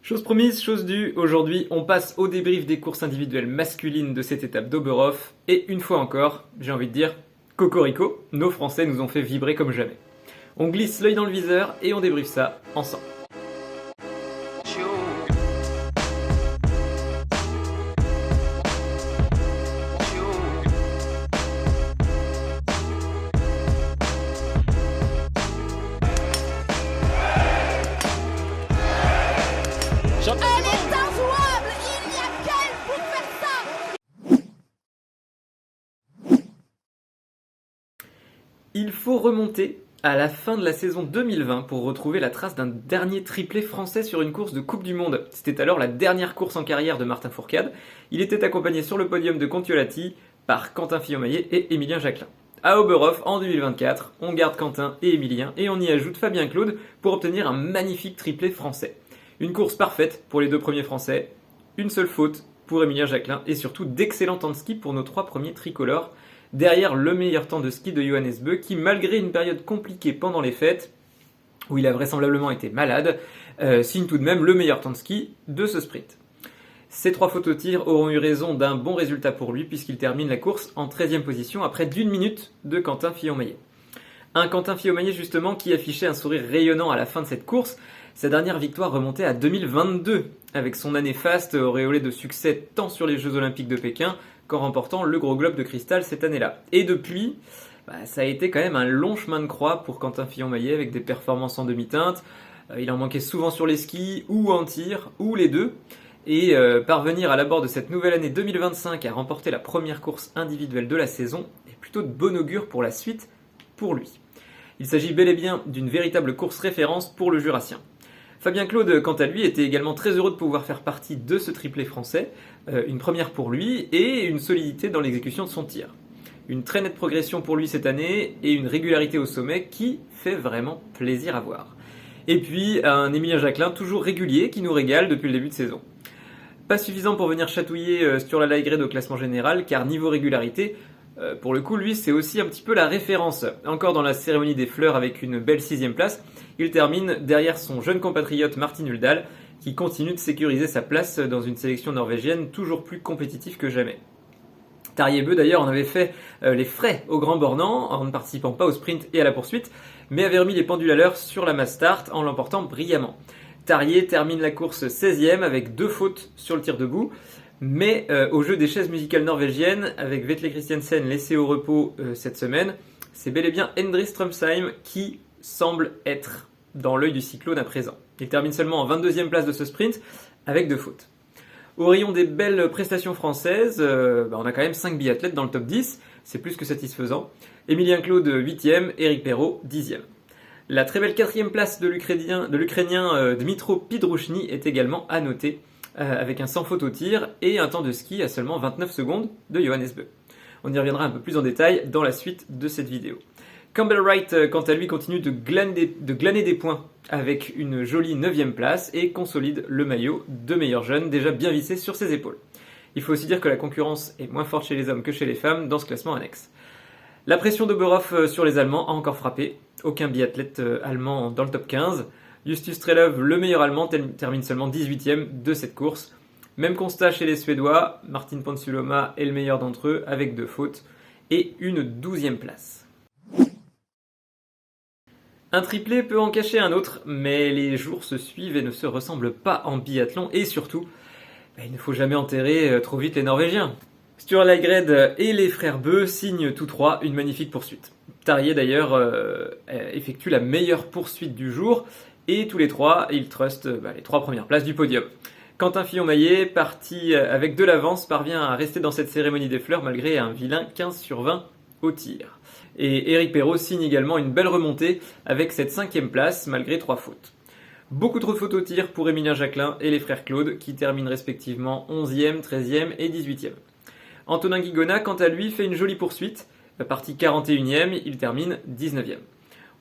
Chose promise, chose due, aujourd'hui on passe au débrief des courses individuelles masculines de cette étape d'Oberhof, et une fois encore, j'ai envie de dire, cocorico, nos Français nous ont fait vibrer comme jamais. On glisse l'œil dans le viseur et on débriefe ça ensemble. Il faut remonter à la fin de la saison 2020 pour retrouver la trace d'un dernier triplé français sur une course de Coupe du Monde. C'était alors la dernière course en carrière de Martin Fourcade. Il était accompagné sur le podium de Kontiolahti par Quentin Fillon-Maillet et Émilien Jacquelin. À Oberhof, en 2024, on garde Quentin et Émilien et on y ajoute Fabien Claude pour obtenir un magnifique triplé français. Une course parfaite pour les deux premiers Français, une seule faute pour Émilien Jacquelin et surtout d'excellents temps de ski pour nos trois premiers tricolores. Derrière le meilleur temps de ski de Johannes Beu qui, malgré une période compliquée pendant les fêtes, où il a vraisemblablement été malade, signe tout de même le meilleur temps de ski de ce sprint. Ces trois fautes au tir auront eu raison d'un bon résultat pour lui puisqu'il termine la course en 13e position à près d'une minute de Quentin Fillon-Maillet. Un Quentin Fillon-Maillet justement qui affichait un sourire rayonnant à la fin de cette course. Sa dernière victoire remontait à 2022 avec son année faste auréolée de succès tant sur les Jeux Olympiques de Pékin qu'en remportant le Gros Globe de Cristal cette année-là. Et depuis, ça a été quand même un long chemin de croix pour Quentin Fillon-Maillet avec des performances en demi-teinte. Il en manquait souvent sur les skis ou en tir, ou les deux. Et parvenir à l'abord de cette nouvelle année 2025 à remporter la première course individuelle de la saison est plutôt de bon augure pour la suite pour lui. Il s'agit bel et bien d'une véritable course référence pour le Jurassien. Fabien Claude, quant à lui, était également très heureux de pouvoir faire partie de ce triplé français, une première pour lui et une solidité dans l'exécution de son tir. Une très nette progression pour lui cette année et une régularité au sommet qui fait vraiment plaisir à voir. Et puis un Émilien Jacquelin toujours régulier qui nous régale depuis le début de saison. Pas suffisant pour venir chatouiller sur la light grade au classement général car niveau régularité, pour le coup, lui, c'est aussi un petit peu la référence. Encore dans la cérémonie des fleurs avec une belle 6ème place, il termine derrière son jeune compatriote Martin Uldal, qui continue de sécuriser sa place dans une sélection norvégienne toujours plus compétitive que jamais. Tarjei Bø d'ailleurs en avait fait les frais au Grand Bornand en ne participant pas au sprint et à la poursuite, mais avait remis les pendules à l'heure sur la mass start en l'emportant brillamment. Tarjei termine la course 16ème avec 2 fautes sur le tir debout, mais au jeu des chaises musicales norvégiennes, avec Vetle Christiansen laissé au repos cette semaine, c'est bel et bien Endre Strømsheim qui semble être dans l'œil du cyclone à présent. Il termine seulement en 22e place de ce sprint, avec 2 fautes. Au rayon des belles prestations françaises, on a quand même 5 biathlètes dans le top 10, c'est plus que satisfaisant. Émilien Claude 8e, Éric Perrault 10e. La très belle 4e place de l'Ukrainien Dmytro Pidrushny est également à noter, avec un sans faute au tir et un temps de ski à seulement 29 secondes de Johannes Bø. On y reviendra un peu plus en détail dans la suite de cette vidéo. Campbell Wright, quant à lui, continue de glaner des points avec une jolie 9e place et consolide le maillot de meilleur jeune déjà bien vissé sur ses épaules. Il faut aussi dire que la concurrence est moins forte chez les hommes que chez les femmes dans ce classement annexe. La pression d'Oberhof sur les Allemands a encore frappé. Aucun biathlète allemand dans le top 15. Justus Strelov, le meilleur allemand, termine seulement 18e de cette course. Même constat chez les Suédois, Martin Ponsiluoma est le meilleur d'entre eux avec 2 fautes et une 12e place. Un triplé peut en cacher un autre, mais les jours se suivent et ne se ressemblent pas en biathlon et surtout, il ne faut jamais enterrer trop vite les Norvégiens. Sture Laegred et les frères Bø signent tous trois une magnifique poursuite. Tarjei d'ailleurs effectue la meilleure poursuite du jour et tous les trois, ils trustent les 3 premières places du podium. Quentin Fillon-Maillet, parti avec de l'avance, parvient à rester dans cette cérémonie des fleurs malgré un vilain 15/20 au tir. Et Éric Perrault signe également une belle remontée avec cette 5e place malgré 3 fautes. Beaucoup trop de fautes au tir pour Émilien Jacquelin et les frères Claude qui terminent respectivement 11e, 13e et 18e. Antonin Guigona, quant à lui, fait une jolie poursuite. Parti 41e, il termine 19e.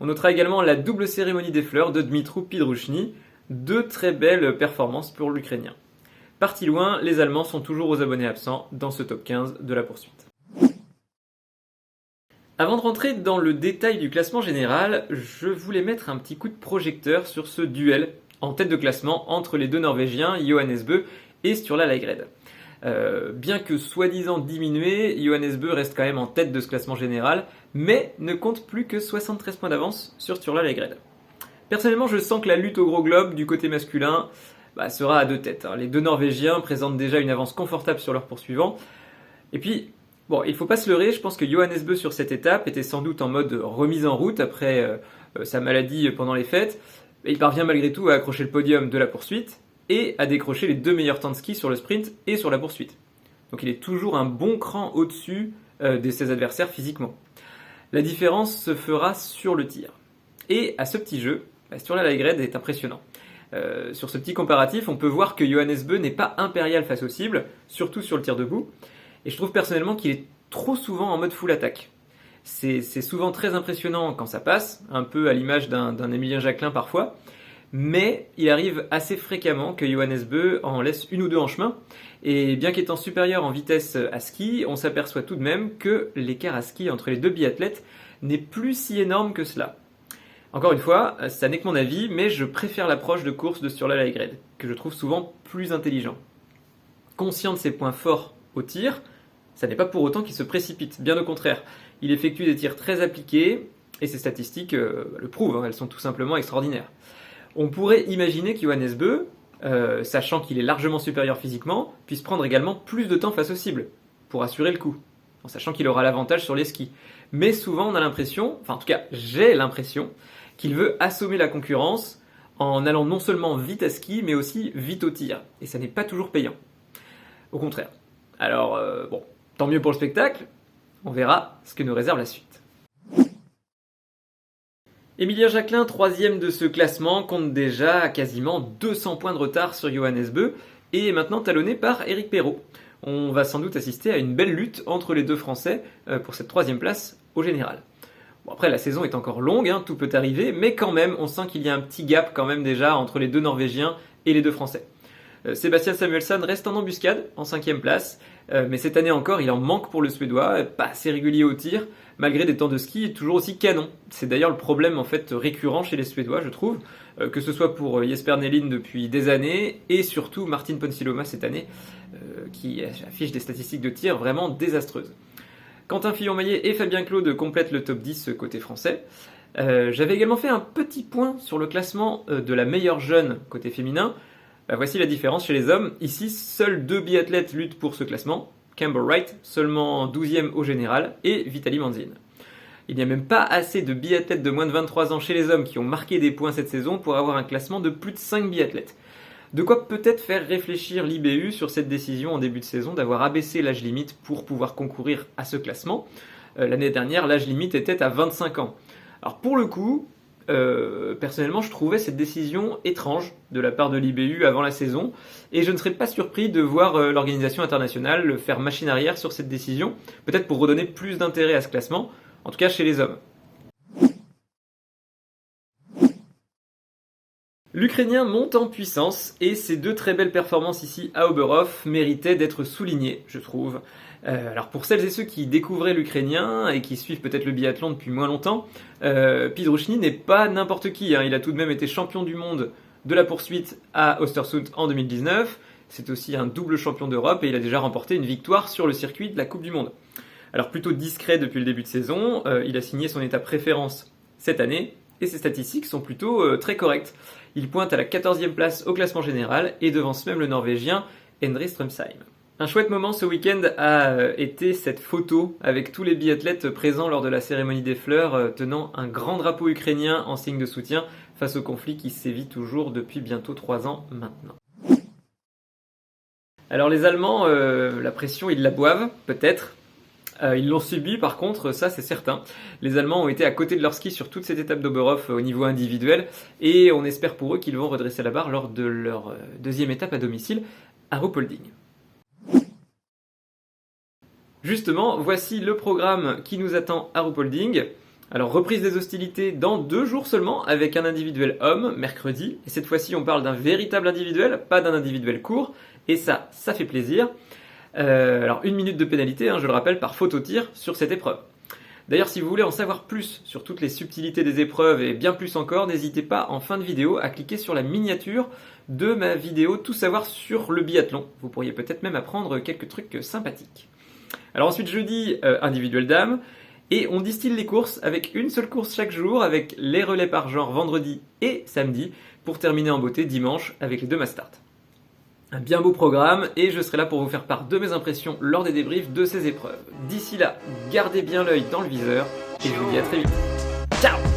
On notera également la double cérémonie des fleurs de Dmytro Pidrushny. 2 très belles performances pour l'Ukrainien. Parti loin, les Allemands sont toujours aux abonnés absents dans ce top 15 de la poursuite. Avant de rentrer dans le détail du classement général, je voulais mettre un petit coup de projecteur sur ce duel en tête de classement entre les deux Norvégiens, Johannes Bø et Sturla Lægreid. Bien que soi-disant diminué, Johannes Bø reste quand même en tête de ce classement général, mais ne compte plus que 73 points d'avance sur Sturla Lægreid. Personnellement, je sens que la lutte au gros globe du côté masculin sera à deux têtes. Les deux Norvégiens présentent déjà une avance confortable sur leurs poursuivants. Et puis, bon, il faut pas se leurrer, je pense que Johannes Bø sur cette étape était sans doute en mode remise en route après sa maladie pendant les fêtes. Et il parvient malgré tout à accrocher le podium de la poursuite et à décrocher les 2 meilleurs temps de ski sur le sprint et sur la poursuite. Donc il est toujours un bon cran au-dessus de ses adversaires physiquement. La différence se fera sur le tir. Et à ce petit jeu, Sturla Lægreid est impressionnant. Sur ce petit comparatif, on peut voir que Johannes Bø n'est pas impérial face aux cibles, surtout sur le tir debout. Et je trouve personnellement qu'il est trop souvent en mode full attaque. C'est souvent très impressionnant quand ça passe, un peu à l'image d'un Emilien Jacquelin parfois, mais il arrive assez fréquemment que Johannes Bø en laisse une ou deux en chemin, et bien qu'étant supérieur en vitesse à ski, on s'aperçoit tout de même que l'écart à ski entre les deux biathlètes n'est plus si énorme que cela. Encore une fois, ça n'est que mon avis, mais je préfère l'approche de course de Sturla Lægreid, que je trouve souvent plus intelligent. Conscient de ses points forts au tir, ça n'est pas pour autant qu'il se précipite, bien au contraire. Il effectue des tirs très appliqués, et ses statistiques le prouvent, elles sont tout simplement extraordinaires. On pourrait imaginer que Johannes Bø, sachant qu'il est largement supérieur physiquement, puisse prendre également plus de temps face aux cibles, pour assurer le coup, en sachant qu'il aura l'avantage sur les skis. Mais souvent on a l'impression, enfin en tout cas j'ai l'impression, qu'il veut assommer la concurrence en allant non seulement vite à ski, mais aussi vite au tir. Et ça n'est pas toujours payant. Au contraire. Alors, bon, tant mieux pour le spectacle, on verra ce que nous réserve la suite. Emilien Jacquelin, 3e de ce classement, compte déjà quasiment 200 points de retard sur Johannes Bø, et est maintenant talonné par Éric Perrault. On va sans doute assister à une belle lutte entre les deux Français pour cette 3e place au général. Bon, après, la saison est encore longue, tout peut arriver, mais quand même, on sent qu'il y a un petit gap quand même déjà entre les deux Norvégiens et les deux Français. Sébastien Samuelsson reste en embuscade, en 5e place, mais cette année encore, il en manque pour le Suédois, pas assez régulier au tir, malgré des temps de ski toujours aussi canons. C'est d'ailleurs le problème en fait récurrent chez les Suédois, je trouve, que ce soit pour Jesper Nelin depuis des années, et surtout Martin Ponsiluoma cette année, qui affiche des statistiques de tir vraiment désastreuses. Quentin Fillon-Maillet et Fabien Claude complètent le top 10 côté français. J'avais également fait un petit point sur le classement de la meilleure jeune côté féminin. Voici la différence chez les hommes. Ici, seuls 2 biathlètes luttent pour ce classement. Campbell Wright, seulement 12e au général, et Vitaly Manzin. Il n'y a même pas assez de biathlètes de moins de 23 ans chez les hommes qui ont marqué des points cette saison pour avoir un classement de plus de 5 biathlètes. De quoi peut-être faire réfléchir l'IBU sur cette décision en début de saison d'avoir abaissé l'âge limite pour pouvoir concourir à ce classement. L'année dernière, l'âge limite était à 25 ans. Alors pour le coup, personnellement, je trouvais cette décision étrange de la part de l'IBU avant la saison, et je ne serais pas surpris de voir l'organisation internationale faire machine arrière sur cette décision, peut-être pour redonner plus d'intérêt à ce classement, en tout cas chez les hommes. L'Ukrainien monte en puissance et ses 2 très belles performances ici à Oberhof méritaient d'être soulignées, je trouve. Alors pour celles et ceux qui découvraient l'Ukrainien et qui suivent peut-être le biathlon depuis moins longtemps, Pidrushny n'est pas n'importe qui. Il a tout de même été champion du monde de la poursuite à Östersund en 2019. C'est aussi un double champion d'Europe et il a déjà remporté une victoire sur le circuit de la Coupe du Monde. Alors plutôt discret depuis le début de saison, il a signé son étape préférence cette année et ses statistiques sont plutôt très correctes. Il pointe à la 14e place au classement général et devance même le Norvégien Endre Strømsheim. Un chouette moment ce week-end a été cette photo avec tous les biathlètes présents lors de la cérémonie des fleurs tenant un grand drapeau ukrainien en signe de soutien face au conflit qui sévit toujours depuis bientôt 3 ans maintenant. Alors les Allemands, la pression ils la boivent, peut-être. Ils l'ont subi par contre, ça c'est certain. Les Allemands ont été à côté de leur ski sur toute cette étape d'Oberhof au niveau individuel et on espère pour eux qu'ils vont redresser la barre lors de leur 2e étape à domicile à Ruhpolding. Justement, voici le programme qui nous attend à Ruhpolding. Alors reprise des hostilités dans 2 jours seulement avec un individuel homme, mercredi. Et cette fois-ci on parle d'un véritable individuel, pas d'un individuel court. Et ça fait plaisir. Alors 1 minute de pénalité, je le rappelle, par faute au tir sur cette épreuve. D'ailleurs, si vous voulez en savoir plus sur toutes les subtilités des épreuves et bien plus encore, n'hésitez pas en fin de vidéo à cliquer sur la miniature de ma vidéo Tout savoir sur le biathlon. Vous pourriez peut-être même apprendre quelques trucs sympathiques. Alors ensuite jeudi, individuel dames, et on distille les courses avec une seule course chaque jour, avec les relais par genre vendredi et samedi, pour terminer en beauté dimanche avec les 2 mass start. Un bien beau programme, et je serai là pour vous faire part de mes impressions lors des débriefs de ces épreuves. D'ici là, gardez bien l'œil dans le viseur, et je vous dis à très vite. Ciao!